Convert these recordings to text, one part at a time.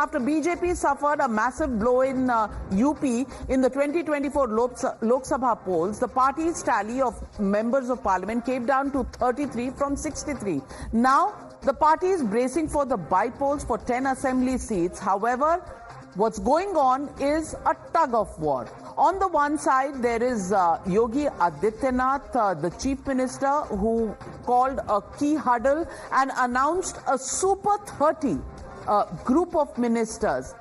after BJP suffered a massive blow in UP in the 2024 Lok Sabha polls, the party's tally of members of parliament came down to 33 from 63. Now, the party is bracing for the by-polls for 10 assembly seats. However, what's going on is a tug of war. On the one side, there is Yogi Adityanath, the chief minister, who called a key huddle and announced a Super 30 group of ministers.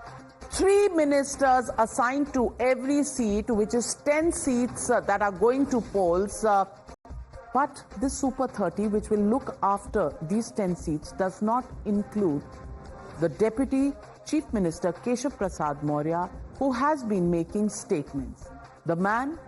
3 ministers assigned to every seat, which is 10 seats that are going to polls. But this Super 30, which will look after these 10 seats, does not include the Deputy Chief Minister Keshav Prasad Maurya, who has been making statements. The man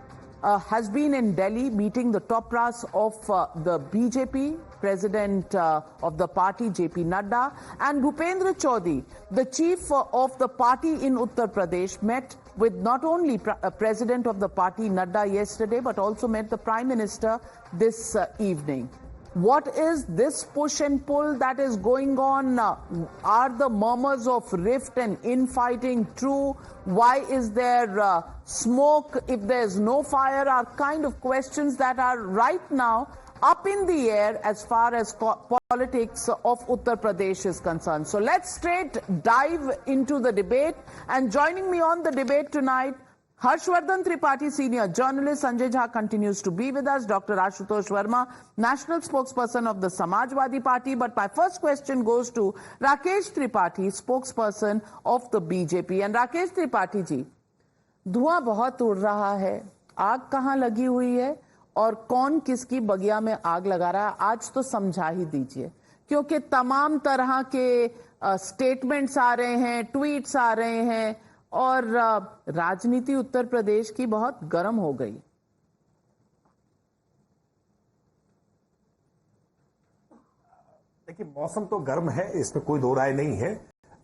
has been in Delhi meeting the top brass of the BJP, President of the party JP Nadda, and Bhupendra Chaudhary, the chief of the party in Uttar Pradesh, met with not only President of the party Nadda yesterday, but also met the Prime Minister this evening. What is this push and pull that is going on? Are the murmurs of rift and infighting true? Why is there smoke if there's no fire? Are kind of questions that are right now up in the air as far as politics of Uttar Pradesh is concerned. So let's straight dive into the debate. And joining me on the debate tonight, Harshvardhan Tripathi, senior journalist. Sanjay Jha continues to be with us. Dr. Ashutosh Verma, national spokesperson of the Samajwadi Party. But my first question goes to Rakesh Tripathi, spokesperson of the BJP. And Rakesh Tripathi ji, धुआं बहुत उड़ रहा है, आग कहाँ लगी हुई है और कौन किसकी बगिया में आग लगा रहा है, आज तो समझा ही दीजिए, क्योंकि तमाम तरह के स्टेटमेंट्स आ रहे हैं, ट्वीट्स आ रहे हैं और राजनीति उत्तर प्रदेश की बहुत गर्म हो गई। देखिए, मौसम तो गर्म है, इसमें कोई दो राय नहीं है,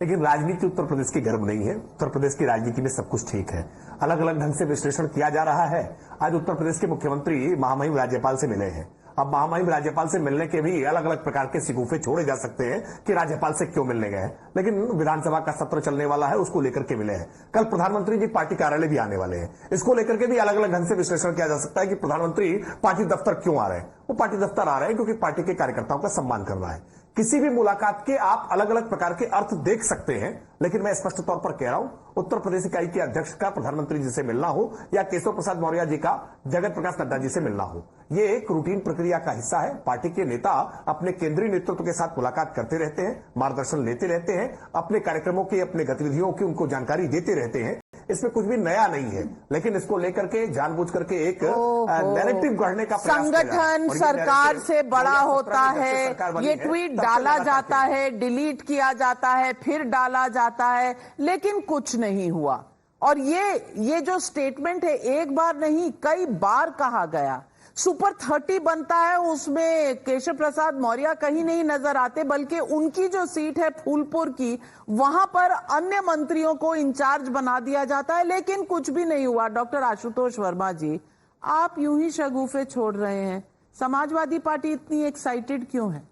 लेकिन राजनीति उत्तर प्रदेश की गर्म नहीं है। उत्तर प्रदेश की राजनीति में सब कुछ ठीक है, अलग अलग ढंग से विश्लेषण किया जा रहा है। आज उत्तर प्रदेश के मुख्यमंत्री महामहिम राज्यपाल से मिले हैं। अब महामहिम राज्यपाल से मिलने के भी अलग अलग प्रकार के शिकूफे छोड़े जा सकते हैं कि राज्यपाल से क्यों मिलने गए, लेकिन विधानसभा का सत्र चलने वाला है, उसको लेकर के मिले हैं। कल प्रधानमंत्री जी पार्टी कार्यालय भी आने वाले हैं, इसको लेकर के भी अलग अलग ढंग से विश्लेषण किया जा सकता है कि प्रधानमंत्री पार्टी दफ्तर क्यों आ रहे हैं। वो पार्टी दफ्तर आ रहे हैं क्योंकि पार्टी के कार्यकर्ताओं का सम्मान करना है। किसी भी मुलाकात के आप अलग अलग प्रकार के अर्थ देख सकते हैं, लेकिन मैं स्पष्ट तौर पर कह रहा हूं, उत्तर प्रदेश इकाई के अध्यक्ष का प्रधानमंत्री जी से मिलना हो या केशव प्रसाद मौर्य जी का जगत प्रकाश नड्डा जी से मिलना हो, ये एक रूटीन प्रक्रिया का हिस्सा है। पार्टी के नेता अपने केंद्रीय नेतृत्व के साथ मुलाकात करते रहते हैं, मार्गदर्शन लेते रहते हैं, अपने कार्यक्रमों की, अपने गतिविधियों की उनको जानकारी देते रहते हैं। इसमें कुछ भी नया नहीं है, लेकिन इसको लेकर के जानबूझ करके एक नैरेटिव गढ़ने का प्रयास संगठन सरकार से बड़ा होता है, ये ट्वीट डाला जाता है, डिलीट किया जाता है, फिर डाला जाता है, लेकिन कुछ नहीं हुआ। और ये जो स्टेटमेंट है, एक बार नहीं कई बार कहा गया। सुपर 30 बनता है, उसमें केशव प्रसाद मौर्य कहीं नहीं नजर आते, बल्कि उनकी जो सीट है फूलपुर की, वहां पर अन्य मंत्रियों को इंचार्ज बना दिया जाता है, लेकिन कुछ भी नहीं हुआ। डॉक्टर आशुतोष वर्मा जी, आप यूं ही शगुफे छोड़ रहे हैं, समाजवादी पार्टी इतनी एक्साइटेड क्यों है?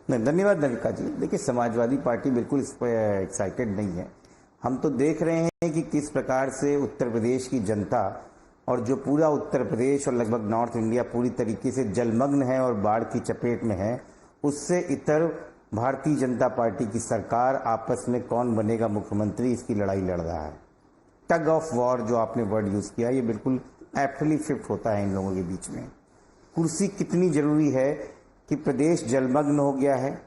नहीं, धन्यवाद नविका जी। देखिए, समाजवादी पार्टी बिल्कुल इस पर एक्साइटेड नहीं है। हम तो देख रहे हैं कि किस प्रकार से उत्तर प्रदेश की जनता और जो पूरा उत्तर प्रदेश और लगभग नॉर्थ इंडिया पूरी तरीके से जलमग्न है और बाढ़ की चपेट में है, उससे इतर भारतीय जनता पार्टी की सरकार आपस में कौन बनेगा मुख्यमंत्री, इसकी लड़ाई लड़ रहा है। टग ऑफ वॉर जो आपने वर्ड यूज किया, ये बिल्कुल एप्टली फिट होता है इन लोगों के बीच में। कुर्सी कितनी जरूरी है कि प्रदेश जलमग्न हो गया है,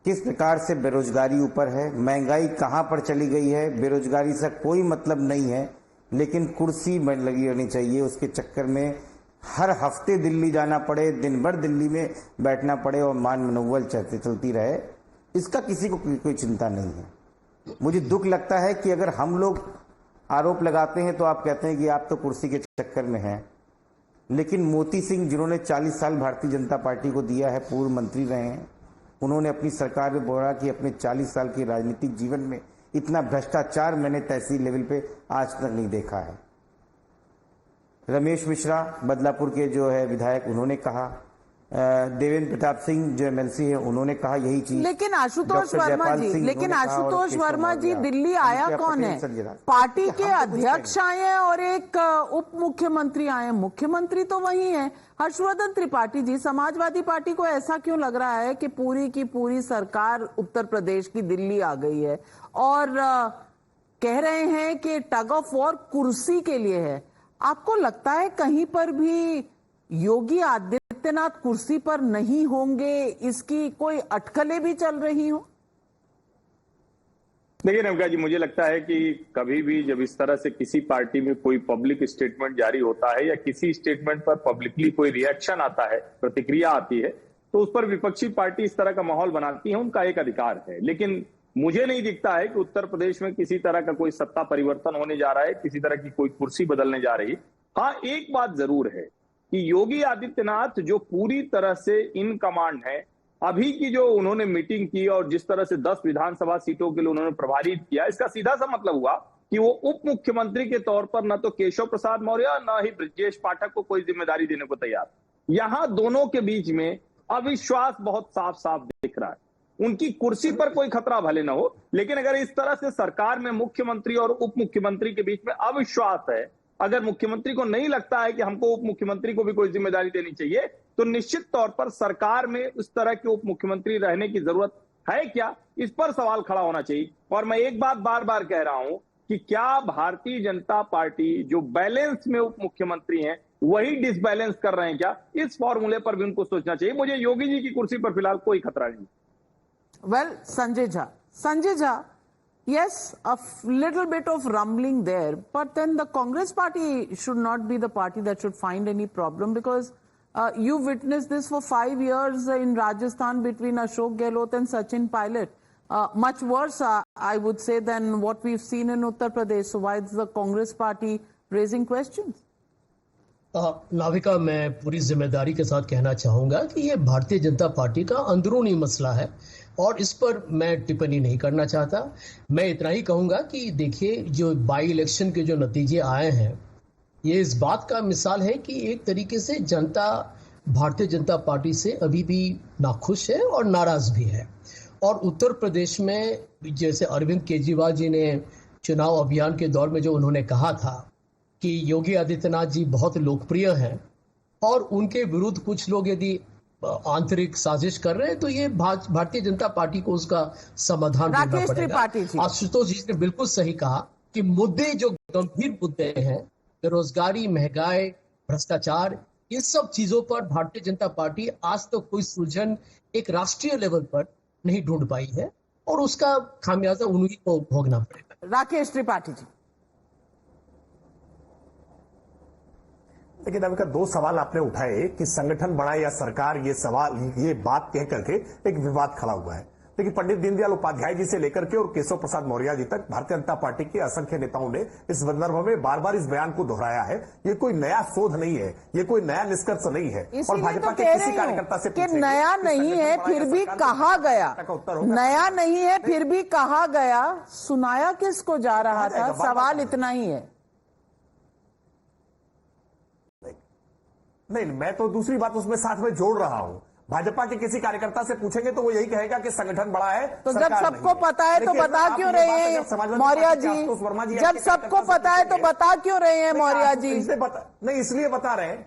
किस प्रकार से बेरोजगारी ऊपर है, महंगाई कहां पर चली गई है, बेरोजगारी से कोई मतलब नहीं है, लेकिन कुर्सी लगी रहनी चाहिए। उसके चक्कर में हर हफ्ते दिल्ली जाना पड़े, दिन भर दिल्ली में बैठना पड़े और मान मनोवल चलती रहे, इसका किसी को कोई चिंता नहीं है। मुझे दुख लगता है कि अगर हम लोग आरोप लगाते हैं तो आप कहते हैं कि आप तो कुर्सी के चक्कर में हैं, लेकिन मोती सिंह जिन्होंने 40 साल भारतीय जनता पार्टी को दिया है, पूर्व मंत्री रहे हैं, उन्होंने अपनी सरकार में बोला कि अपने 40 साल के राजनीतिक जीवन में इतना भ्रष्टाचार मैंने तहसील लेवल पे आज तक नहीं देखा है। रमेश मिश्रा बदलापुर के जो है विधायक, उन्होंने कहा देवेंद्र प्रताप सिंह जो एमएलसी है उन्होंने कहा यही चीज। लेकिन आशुतोष डॉक्टर वर्मा जयपाल जी, सिंह लेकिन उन्होंने कहा और आशुतोष केशव वर्मा जी, मौर्य, दिल्ली आया अनुप्रिया कौन पटेल, है? संजय राउत। पार्टी के हम तो कुछ अध्यक्ष आए हैं और एक उप मुख्यमंत्री आए हैं। मुख्यमंत्री तो वही है। हर्षवर्धन त्रिपाठी जी, समाजवादी पार्टी को ऐसा क्यों लग रहा है कि पूरी की पूरी सरकार उत्तर प्रदेश की दिल्ली आ गई है और कह रहे हैं कि टग ऑफ वॉर कुर्सी के लिए है? आपको लगता है कहीं पर भी योगी आदित्यनाथ कुर्सी पर नहीं होंगे, इसकी कोई अटकलें भी चल रही हो? देखिए नवका जी, मुझे लगता है कि कभी भी जब इस तरह से किसी पार्टी में कोई पब्लिक स्टेटमेंट जारी होता है या किसी स्टेटमेंट पर पब्लिकली कोई रिएक्शन आता है, प्रतिक्रिया आती है, तो उस पर विपक्षी पार्टी इस तरह का माहौल बनाती है, उनका एक अधिकार है। लेकिन मुझे नहीं दिखता है कि उत्तर प्रदेश में किसी तरह का कोई सत्ता परिवर्तन होने जा रहा है, किसी तरह की कोई कुर्सी बदलने जा रही। हाँ, एक बात जरूर है कि योगी आदित्यनाथ जो पूरी तरह से इन कमांड है, अभी की जो उन्होंने मीटिंग की और जिस तरह से 10 विधानसभा सीटों के लिए उन्होंने प्रभारित किया, इसका सीधा सा मतलब हुआ कि वो उप मुख्यमंत्री के तौर पर न तो केशव प्रसाद मौर्य न ही ब्रजेश पाठक को कोई जिम्मेदारी देने को तैयार। यहां दोनों के बीच में अविश्वास बहुत साफ साफ दिख रहा है। उनकी कुर्सी पर कोई खतरा भले न हो, लेकिन अगर इस तरह से सरकार में मुख्यमंत्री और उप मुख्यमंत्री के बीच में अविश्वास है, अगर मुख्यमंत्री को नहीं लगता है कि हमको उप मुख्यमंत्री को भी कोई जिम्मेदारी देनी चाहिए, तो निश्चित तौर पर सरकार में उस तरह के उप मुख्यमंत्री रहने की जरूरत है क्या, इस पर सवाल खड़ा होना चाहिए। और मैं एक बात बार बार कह रहा हूं कि क्या भारतीय जनता पार्टी जो बैलेंस में उप मुख्यमंत्री हैं वही डिसबैलेंस कर रहे हैं क्या? इस फॉर्मूले पर भी उनको सोचना चाहिए। मुझे योगी जी की कुर्सी पर फिलहाल कोई खतरा नहीं। Well, Sanjay Jha, yes, a little bit of rumbling there, but then the Congress party should not be the party that should find any problem, because you witnessed this for 5 years in Rajasthan between Ashok Gehlot and Sachin Pilot. Much worse, I would say, than what we've seen in Uttar Pradesh. So why is the Congress party raising questions? Navika, मैं पूरी जिम्मेदारी के साथ कहना चाहूंगा कि ये Bharatiya Janata party का अंदरूनी मसला है और इस पर मैं टिप्पणी नहीं करना चाहता। मैं इतना ही कहूंगा कि देखिए, जो बाई इलेक्शन के जो नतीजे आए हैं, ये इस बात का मिसाल है कि एक तरीके से जनता भारतीय जनता पार्टी से अभी भी नाखुश है और नाराज भी है। और उत्तर प्रदेश में जैसे अरविंद केजरीवाल जी ने चुनाव अभियान के दौर में जो उन्होंने कहा था कि योगी आदित्यनाथ जी बहुत लोकप्रिय हैं और उनके विरुद्ध कुछ लोग यदि आंतरिक साजिश कर रहे हैं, तो ये भारतीय जनता पार्टी को उसका समाधान ढूंढना पड़ेगा। आशुतोष जी ने बिल्कुल सही कहा कि मुद्दे जो गंभीर मुद्दे हैं, बेरोजगारी, महंगाई, भ्रष्टाचार, इन सब चीजों पर भारतीय जनता पार्टी आज तक कोई सुलझन एक राष्ट्रीय लेवल पर नहीं ढूंढ पाई है और उसका खामियाजा उन्हीं को भोगना पड़ेगा। राकेश त्रिपाठी जी, लेकिन अभी का 2 सवाल आपने उठाए कि संगठन बड़ा या सरकार, ये बात कह करके एक विवाद खड़ा हुआ है। लेकिन पंडित दीनदयाल उपाध्याय जी से लेकर के और केशव प्रसाद मौर्य जी तक भारतीय जनता पार्टी के असंख्य नेताओं ने इस संदर्भ में बार बार इस बयान को दोहराया है। ये कोई नया शोध नहीं है, ये कोई नया निष्कर्ष नहीं है। और भाजपा के किसी कार्यकर्ता से कि नया नहीं है फिर भी कहा गया, नया नहीं है फिर भी कहा गया, सुनाया किसको जा रहा था? सवाल इतना ही है। नहीं, मैं तो दूसरी बात उसमें साथ में जोड़ रहा हूं। भाजपा के किसी कार्यकर्ता से पूछेंगे तो वो यही कहेगा कि संगठन बड़ा है। तो जब सबको पता है तो बता क्यों रहे हैं मौर्य जी? जब सबको पता है तो बता क्यों रहे हैं मौर्य जी? नहीं, इसलिए बता रहे हैं,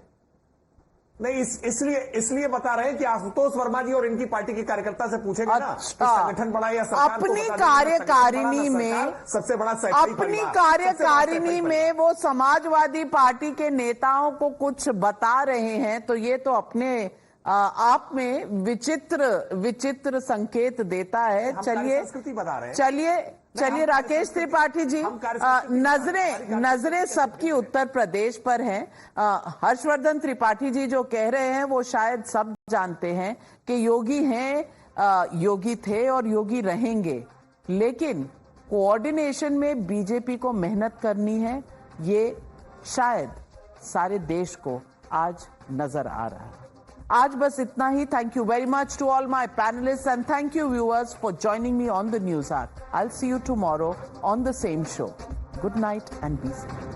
नहीं इसलिए बता रहे हैं कि आशुतोष वर्मा जी और इनकी पार्टी के कार्यकर्ता से पूछेंगे ना कि संगठन बड़ा या सरकार। अपनी कार्यकारिणी में सबसे बड़ा अपनी कार्यकारिणी में वो समाजवादी पार्टी के नेताओं को कुछ बता रहे हैं, तो ये तो अपने आप में विचित्र संकेत देता है। चलिए राकेश त्रिपाठी जी, नजरें सबकी उत्तर प्रदेश पर हैं। हर्षवर्धन त्रिपाठी जी जो कह रहे हैं वो शायद सब जानते हैं कि योगी हैं, योगी थे और योगी रहेंगे, लेकिन कोऑर्डिनेशन में बीजेपी को मेहनत करनी है, ये शायद सारे देश को आज नजर आ रहा है। आज बस इतना ही। Thank you very much to all my panelist and thank you viewers for joining me on the news hour. I will see you tomorrow on the same show. Good night and be safe.